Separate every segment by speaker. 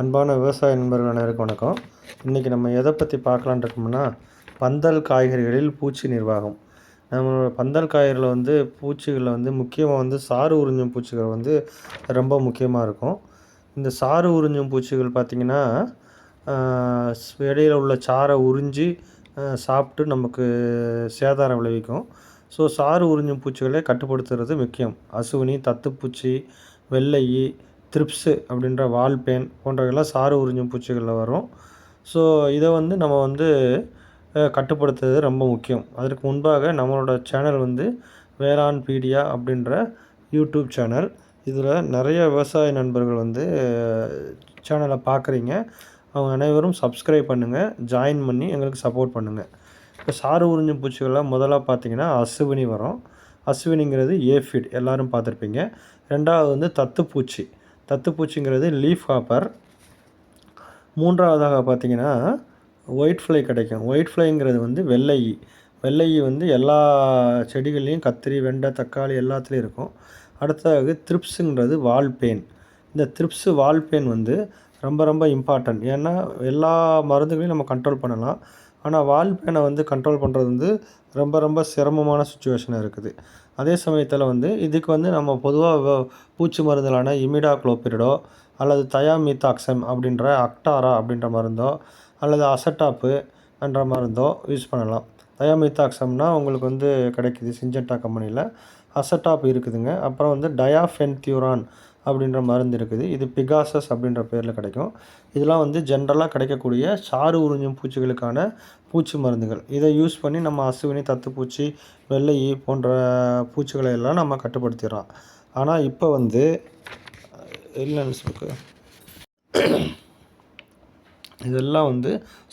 Speaker 1: அன்பான விவசாய நண்பர்கள் அனைவருக்கும் வணக்கம். இன்றைக்கி நம்ம எதை பற்றி பார்க்கலான்னு இருக்கோம்னா, பந்தல் காய்கறிகளில் பூச்சி நிர்வாகம். நம்மளோட பந்தல் காய்கறியில் பூச்சிகளில் முக்கியமாக சாறு உறிஞ்சும் பூச்சிகள் ரொம்ப முக்கியமாக இருக்கும். இந்த சாறு உறிஞ்சும் பூச்சிகள் பார்த்திங்கன்னா, இடையில உள்ள சாறை உறிஞ்சி சாப்பிட்டு நமக்கு சேதாரம் விளைவிக்கும். ஸோ சாறு உறிஞ்சும் பூச்சிகளை கட்டுப்படுத்துறது முக்கியம். அசுவினி, தத்துப்பூச்சி, வெள்ளை ஈ, த்ரிப்ஸு அப்படின்ற வால்பேன் போன்றவைகள்லாம் சாறு உறிஞ்சும் பூச்சிகளில் வரும். ஸோ இதை நம்ம கட்டுப்படுத்துறது ரொம்ப முக்கியம். அதற்கு முன்பாக நம்மளோட சேனல் வேளாண் பீடியா அப்படின்ற யூடியூப் சேனல். இதில் நிறைய விவசாய நண்பர்கள் சேனலை பார்க்குறீங்க. அவங்க அனைவரும் சப்ஸ்கிரைப் பண்ணுங்கள், ஜாயின் பண்ணி எங்களுக்கு சப்போர்ட் பண்ணுங்கள். இப்போ சாறு உறிஞ்சும் பூச்சிகளில் முதலாக பார்த்திங்கன்னா அசுவினி வரும். அசுவினிங்கிறது ஏஃபிட் எல்லோரும் பார்த்துருப்பீங்க. ரெண்டாவது தத்துப்பூச்சி. தத்துப்பூச்சிங்கிறது லீஃப் ஹாப்பர். மூன்றாவதாக பார்த்திங்கன்னா ஒயிட் ஃப்ளை கிடைக்கும். ஒயிட் ஃப்ளைங்கிறது வெள்ளை ஈ. வெள்ளை ஈ எல்லா செடிகள்லேயும் கத்திரி, வெண்டை, தக்காளி எல்லாத்துலேயும் இருக்கும். அடுத்தது த்ரிப்ஸுங்கிறது வால்பேன். இந்த த்ரிப்ஸு வால்பேன் ரொம்ப ரொம்ப இம்பார்ட்டன்ட். ஏன்னா எல்லா மருந்துகளையும் நம்ம கண்ட்ரோல் பண்ணலாம். ஆனால் வால்பேனை கண்ட்ரோல் பண்ணுறது ரொம்ப ரொம்ப சிரமமான சுச்சுவேஷனாக இருக்குது. அதே சமயத்தில் இதுக்கு நம்ம பொதுவாக பூச்சி மருந்துகளான இமிடாக்ளோபிரிடோ அல்லது தயாமீத்தாக்சம் அப்படின்ற அக்டாரா அப்படின்ற மருந்தோ அல்லது அசட்டாப்பு என்ற மருந்தோ யூஸ் பண்ணலாம். தயாமீத்தாக்சம்னா உங்களுக்கு கிடைக்குது சிஞ்சென்டா கம்பெனியில். அசட்டாப் இருக்குதுங்க. அப்புறம் டயாஃபென்தியூரான் அப்படின்ற மருந்து இருக்குது. இது பிகாசஸ் அப்படின்ற பேரில் கிடைக்கும். இதெல்லாம் ஜென்ரலாக கிடைக்கக்கூடிய சாறு உறிஞ்சும் பூச்சிகளுக்கான பூச்சி மருந்துகள். இதை யூஸ் பண்ணி நம்ம அசுவினி, தத்துப்பூச்சி, வெள்ளை ஈ போன்ற பூச்சிகளை எல்லாம் நம்ம கட்டுப்படுத்திடலாம். ஆனால் இப்போ இல்லைன்னு சொல்லுக்கு இதெல்லாம்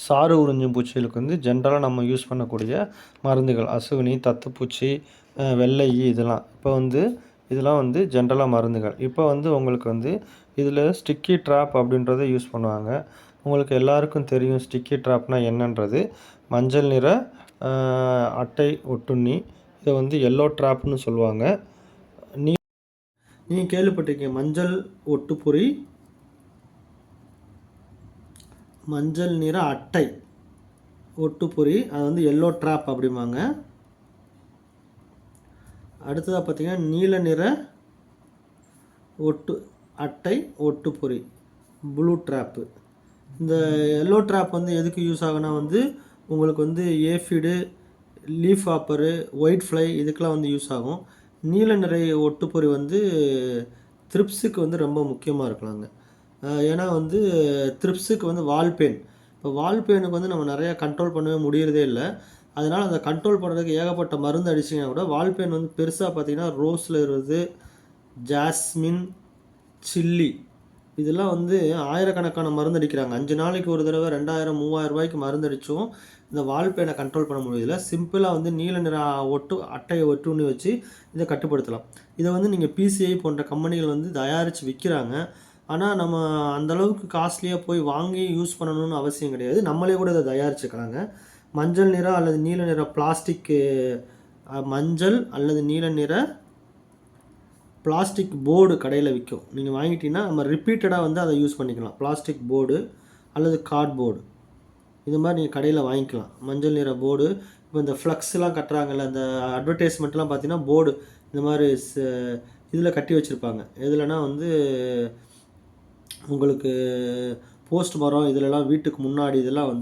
Speaker 1: சாறு உறிஞ்சும் பூச்சிகளுக்கு ஜென்ரலாக நம்ம யூஸ் பண்ணக்கூடிய மருந்துகள். அசுவினி, தத்துப்பூச்சி, வெள்ளை ஈ இதெல்லாம் இப்போ இதெல்லாம் ஜென்ரலாக மருந்துகள். இப்போ உங்களுக்கு இதில் ஸ்டிக்கி ட்ராப் அப்படின்றத யூஸ் பண்ணுவாங்க. உங்களுக்கு எல்லாருக்கும் தெரியும் ஸ்டிக்கி ட்ராப்னால் என்னன்றது. மஞ்சள் நிற அட்டை ஒட்டுண்ணி, இதை எல்லோ ட்ராப்னு சொல்லுவாங்க. நீங்கள் கேள்விப்பட்டிருக்கீங்க மஞ்சள் ஒட்டுப்பொறி, மஞ்சள் நிற அட்டை ஒட்டுப்பொறி, அது எல்லோ ட்ராப் அப்படிம்பாங்க. அடுத்ததாக பார்த்திங்கன்னா நீல நிற அட்டை ஒட்டுப்பொறி, ப்ளூ ட்ராப்பு. இந்த எல்லோ ட்ராப் எதுக்கு யூஸ் ஆகுனா உங்களுக்கு ஏஃபிடு, லீஃப் ஹாப்பரு, ஒயிட் ஃப்ளை இதுக்கெலாம் யூஸ் ஆகும். நீல நிற ஒட்டுப்பொறி த்ரிப்ஸுக்கு ரொம்ப முக்கியமாக இருக்கலாங்க. ஏன்னா த்ரிப்ஸுக்கு வால்பேன். இப்போ வால்பேனுக்கு நம்ம நிறையா கண்ட்ரோல் பண்ணவே முடியறதே இல்லை. அதனால் அதை கண்ட்ரோல் பண்ணுறதுக்கு ஏகப்பட்ட மருந்து அடிச்சிங்கன்னா கூட வால்பேன் பெருசாக பார்த்திங்கன்னா ரோஸில் இருக்குது, ஜாஸ்மின், சில்லி இதெல்லாம் ஆயிரக்கணக்கான மருந்து அடிக்கிறாங்க. 5 நாளைக்கு ஒரு தடவை 2000 3000 ரூபாய்க்கு மருந்து அடித்தும் இந்த வால்பேனை கண்ட்ரோல் பண்ண முடியல. சிம்பிளாக நீல நிற அட்டையை ஒட்டுண்ணி வச்சு இதை கட்டுப்படுத்தலாம். இதை நீங்கள் பிசிஐ போன்ற கம்பெனிகள் தயாரித்து விற்கிறாங்க. ஆனால் நம்ம அந்தளவுக்கு காஸ்ட்லியாக போய் வாங்கி யூஸ் பண்ணணும்னு அவசியம் கிடையாது. நம்மளே கூட இதை தயாரிச்சுக்கலாங்க. மஞ்சள் நிற அல்லது நீல நிற பிளாஸ்டிக்கு, மஞ்சள் அல்லது நீல நிற பிளாஸ்டிக் போர்டு கடையில் விற்கும். நீங்கள் வாங்கிட்டீங்கன்னா நம்ம ரிப்பீட்டடாக அதை யூஸ் பண்ணிக்கலாம். பிளாஸ்டிக் போர்டு அல்லது கார்ட்போர்டு இது மாதிரி நீங்கள் கடையில் வாங்கிக்கலாம். மஞ்சள் நிற போர்டு. இப்போ இந்த ஃப்ளக்ஸ்லாம் கட்டுறாங்கல்ல, அந்த அட்வர்டைஸ்மெண்ட்லாம் பார்த்தீங்கன்னா போர்டு இந்த மாதிரி இதில் கட்டி வச்சுருப்பாங்க. எதுலனா உங்களுக்கு போஸ்ட் மரம் இதிலலாம் வீட்டுக்கு முன்னாடி இதெல்லாம்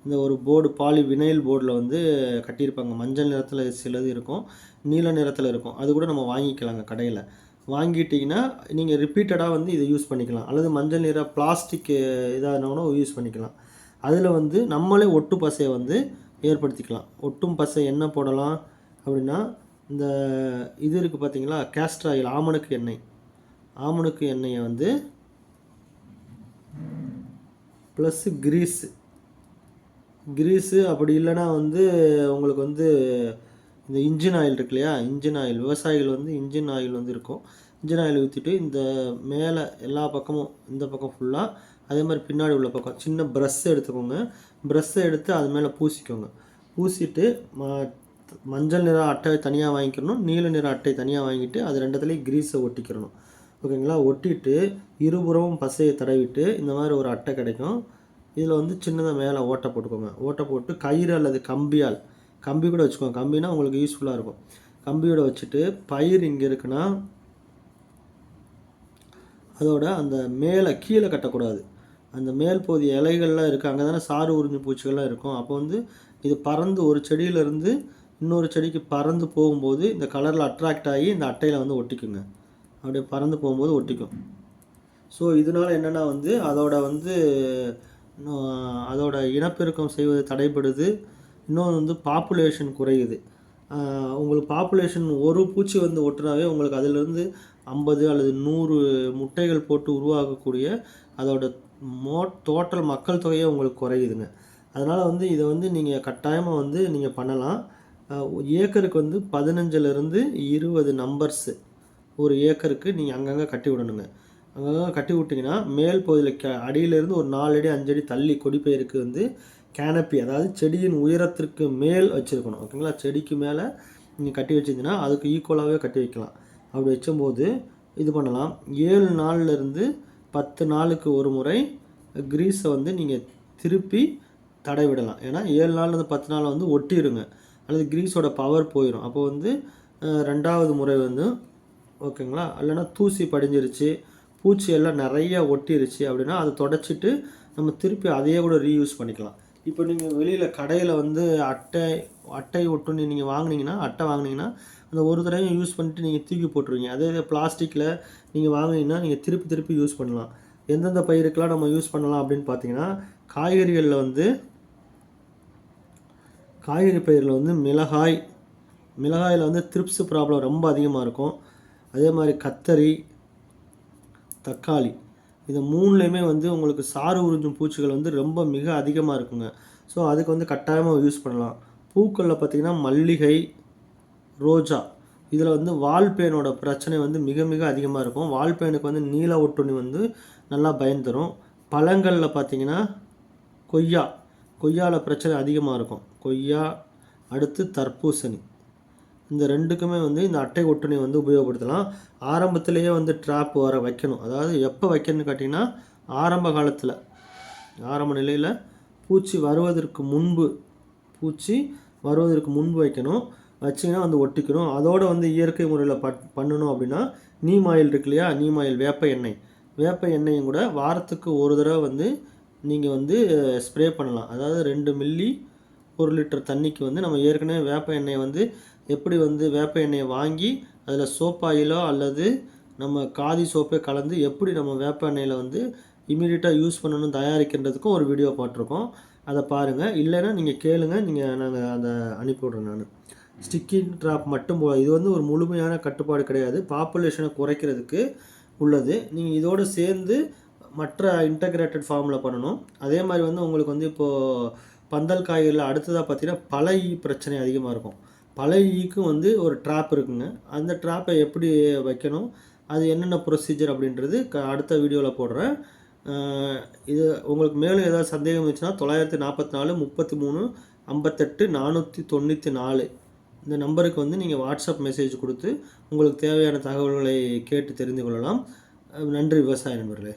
Speaker 1: இந்த ஒரு போர்டு பாலி வினைல் போர்டில் கட்டியிருப்பாங்க. மஞ்சள் நிறத்தில் சிலது இருக்கும், நீல நிறத்தில் இருக்கும். அது கூட நம்ம வாங்கிக்கலாங்க கடையில். வாங்கிட்டிங்கன்னா நீங்கள் ரிப்பீட்டடாக இதை யூஸ் பண்ணிக்கலாம். அல்லது மஞ்சள் நிற பிளாஸ்டிக் இதாகனா யூஸ் பண்ணிக்கலாம். அதில் நம்மளே ஒட்டு பசையை ஏற்படுத்திக்கலாம். ஒட்டும் பசை என்ன போடலாம் அப்படின்னா, இந்த இது இருக்குது பார்த்தீங்களா, கேஸ்டர் ஆயில், ஆமணக்கு எண்ணெய். ஆமணக்கு எண்ணெயை ப்ளஸ்ஸு கிரீஸு அப்படி இல்லைனா உங்களுக்கு இந்த இன்ஜின் ஆயில் இருக்கு இல்லையா, இன்ஜின் ஆயில். விவசாயிகள் இன்ஜின் ஆயில் இருக்கும். இன்ஜின் ஆயில் ஊற்றிட்டு இந்த மேலே எல்லா பக்கமும், இந்த பக்கம் ஃபுல்லாக, அதே மாதிரி பின்னாடி உள்ள பக்கம் சின்ன ப்ரஷ் எடுத்துக்கோங்க. ப்ரஷ்ஷை எடுத்து அது மேலே பூசிக்கோங்க. பூசிட்டு மஞ்சள் நிற அட்டை தனியாக வாங்கிக்கணும், நீல நிற அட்டை தனியாக வாங்கிட்டு அது ரெண்டுத்துலேயும் கிரீஸை ஒட்டிக்கிறணும். ஓகேங்களா. ஒட்டிட்டு இருபுறமும் பசையை தடவிட்டு இந்த மாதிரி ஒரு அட்டை கிடைக்கும். இதில் வந்து சின்னதாக மேலே ஓட்டை போட்டுக்கோங்க. ஓட்டை போட்டு கயிறு அல்லது கம்பியால், கம்பி கூட வச்சுக்கோங்க, கம்பினா உங்களுக்கு யூஸ்ஃபுல்லாக இருக்கும். கம்பியோட வச்சுட்டு பயிர் இங்கே இருக்குன்னா அதோட அந்த மேலே கீழே கட்டக்கூடாது. அந்த மேல் பகுதி இலைகள்லாம் இருக்குது, அங்கே தானே சாறு உறிஞ்சும் பூச்சிகள்லாம் இருக்கும். அப்போ வந்து இது பறந்து ஒரு செடியிலேருந்து இன்னொரு செடிக்கு பறந்து போகும்போது இந்த கலரில் அட்ராக்ட் ஆகி இந்த அட்டையில் வந்து ஒட்டிக்குங்க. அப்படியே பறந்து போகும்போது ஒட்டிக்கும். ஸோ இதனால் என்னென்னா வந்து அதோட இனப்பெருக்கம் செய்வது தடைபடுது. இன்னொன்று வந்து பாப்புலேஷன் குறையுது. உங்களுக்கு பாப்புலேஷன் ஒரு பூச்சி வந்து ஒட்டுனாவே உங்களுக்கு அதிலிருந்து 50 அல்லது 100 முட்டைகள் போட்டு உருவாகக்கூடிய அதோட டோட்டல் மக்கள் தொகையே உங்களுக்கு குறையுதுங்க. அதனால் வந்து இதை வந்து நீங்கள் கட்டாயமாக வந்து நீங்கள் பண்ணலாம். ஏக்கருக்கு வந்து 15லேருந்து 20 நம்பர்ஸு ஒரு ஏக்கருக்கு நீங்கள் அங்கங்கே கட்டி விடணுங்க. அங்கங்கே கட்டி விட்டிங்கன்னா மேல் பகுதியில் அடியிலேருந்து ஒரு 4 அடி 5 அடி தள்ளி கொடிப்பயிருக்கு வந்து கேனப்பி, அதாவது செடியின் உயரத்திற்கு மேல் வச்சுருக்கணும். ஓகேங்களா. செடிக்கு மேலே நீங்கள் கட்டி வச்சிங்கன்னா அதுக்கு ஈக்குவலாகவே கட்டி வைக்கலாம். அப்படி வச்சும்போது இது பண்ணலாம். 7 நாள்லேருந்து 10 நாளுக்கு ஒரு முறை கிரீஸை வந்து நீங்கள் திருப்பி தடவிடலாம். ஏன்னா 7 நாள்லேருந்து 10 நாள் வந்து ஒட்டிடுங்க, அல்லது கிரீஸோட பவர் போயிடும். அப்போ வந்து 2வது முறை வந்து ஓகேங்களா. இல்லைனா தூசி படிஞ்சிருச்சு, பூச்சி எல்லாம் நிறைய ஒட்டிருச்சு அப்படின்னா அதை தொடச்சிட்டு நம்ம திருப்பி அதையே கூட ரீயூஸ் பண்ணிக்கலாம். இப்போ நீங்கள் வெளியில் கடையில் வந்து அட்டை ஒட்டுன்னு நீங்கள் வாங்கினீங்கன்னா, அட்டை வாங்கினீங்கன்னா அந்த ஒரு தடவை யூஸ் பண்ணிட்டு நீங்கள் தூக்கி போட்டுருவீங்க. அதே பிளாஸ்டிக்கில் நீங்கள் வாங்கினீங்கன்னா நீங்கள் திருப்பி யூஸ் பண்ணலாம். எந்தெந்த பயிருக்கெலாம் நம்ம யூஸ் பண்ணலாம் அப்படின்னு பார்த்தீங்கன்னா, காய்கறிகளில் வந்து காய்கறி பயிரில் வந்து மிளகாயில் வந்து த்ரிப்ஸ் ப்ராப்ளம் ரொம்ப அதிகமாக இருக்கும். அதே மாதிரி கத்தரி, தக்காளி, இது 3லேயுமே வந்து உங்களுக்கு சாறு உறிஞ்சும் பூச்சிகள் வந்து ரொம்ப மிக அதிகமாக இருக்குங்க. ஸோ அதுக்கு வந்து கட்டாயமாக யூஸ் பண்ணலாம். பூக்களில் பார்த்திங்கன்னா மல்லிகை, ரோஜா, இதில் வந்து வால்பேனோட பிரச்சனை வந்து மிக அதிகமாக இருக்கும். வால்பேனுக்கு வந்து நீல ஒட்டுண்ணி வந்து நல்லா பயன் தரும். பழங்களில் பார்த்திங்கன்னா கொய்யாவில் பிரச்சனை அதிகமாக இருக்கும். கொய்யா, அடுத்து தர்பூசணி, இந்த 2க்குமே வந்து இந்த அட்டை ஒட்டுணி வந்து உபயோகப்படுத்தலாம். ஆரம்பத்திலேயே வந்து ட்ராப் வைக்கணும். அதாவது எப்போ வைக்கணும்னு கேட்டிங்கன்னா, ஆரம்ப நிலையில் பூச்சி வருவதற்கு முன்பு வைக்கணும். வச்சிங்கன்னா வந்து ஒட்டிக்கணும். அதோடு வந்து இயற்கை முறையில் பண்ணணும் அப்படின்னா நீம் ஆயில் இருக்கு இல்லையா, நீம் ஆயில், வேப்ப எண்ணெயும் கூட வாரத்துக்கு ஒரு தடவை வந்து நீங்கள் வந்து ஸ்ப்ரே பண்ணலாம். அதாவது 2 மில்லி 1 லிட்டர் தண்ணிக்கு வந்து நம்ம ஏற்கனவே வேப்ப எண்ணெயை வந்து எப்படி வந்து வேப்ப எண்ணெயை வாங்கி அதில் சோப் ஆயிலோ அல்லது நம்ம காதி சோப்பே கலந்து எப்படி நம்ம வேப்ப எண்ணெயில் வந்து இமீடியட்டாக யூஸ் பண்ணணும் தயாரிக்கின்றதுக்கும் ஒரு வீடியோ போட்டிருக்கோம். அதை பாருங்கள். இல்லைன்னா நீங்கள் கேளுங்க, நாங்கள் அதை அனுப்பிவிட்றேன். நான் ஸ்டிக்கிங் ட்ராப் மட்டும் இது வந்து ஒரு முழுமையான கட்டுப்பாடு கிடையாது, பாப்புலேஷனை குறைக்கிறதுக்கு உள்ளது. நீங்கள் இதோடு சேர்ந்து மற்ற இன்டகிரேட்டட் ஃபார்மில் பண்ணணும். அதே மாதிரி வந்து உங்களுக்கு வந்து இப்போது பந்தல் காய்களில் அடுத்ததாக பார்த்தீங்கன்னா பல பிரச்சனை அதிகமாக இருக்கும். பல ஈக்கும் வந்து ஒரு ட்ராப் இருக்குங்க. அந்த ட்ராப்பை எப்படி வைக்கணும், அது என்னென்ன ப்ரொசீஜர் அப்படின்றது அடுத்த வீடியோவில் போடுறேன். இது உங்களுக்கு மேலும் ஏதாவது சந்தேகம் இருந்துச்சுன்னா 944 33 58 494 இந்த நம்பருக்கு வந்து நீங்கள் வாட்ஸ்அப் மெசேஜ் கொடுத்து உங்களுக்கு தேவையான தகவல்களை கேட்டு தெரிந்து கொள்ளலாம். நன்றி விவசாய நண்பர்களே.